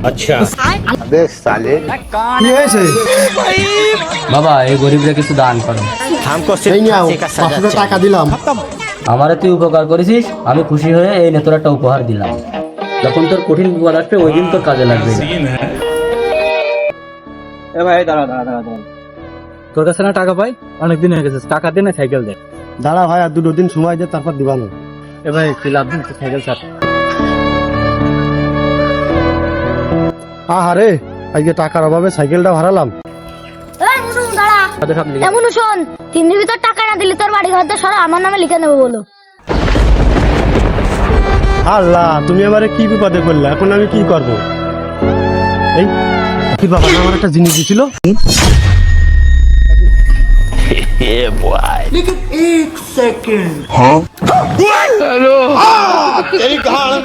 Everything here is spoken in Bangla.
अच्छा কি হয়েছে? বাবা এই গরিবরা কিছু দান করো। हमको এই सिर्फ নাও, फांसी का सजा 500 টাকা चाहिए। দিলাম। আমারে তুই উপকার করেছিস, আমি খুশি হয়ে এই নে তোর একটা উপহার দিলাম। যখন তোর কঠিন বিপদ আসবে ওই দিন তোর কাজে লাগবে। এ ভাই দাঁড়া দাঁড়া দাঁড়া দাঁড়া, তোর কাছে না টাকা পাই অনেকদিন হয়ে গেছে, টাকা দে না সাইকেল দে। দাঁড়া ভাই, আর 2 দিন সময় দে, তারপর দিবানো। এ ভাই তুই লাভ দিন, তুই সাইকেল ছাড়। আহারে, আজকে টাকার অভাবে সাইকেলটা হারালাম। এই মুনু দাঁড়া। তাদের সব লিখে এ মুনু শোন, 3 দিনের ভিতর টাকা না দিলে তোর বাড়ি ঘর সরা আমার নামে লিখে নেবো বলো। আল্লাহ, তুমি আমারে কি বিপদে করলে, এখন আমি কি করব? এই কি বাবা আমার একটা জিনিস দিছিল। तेरी कहानी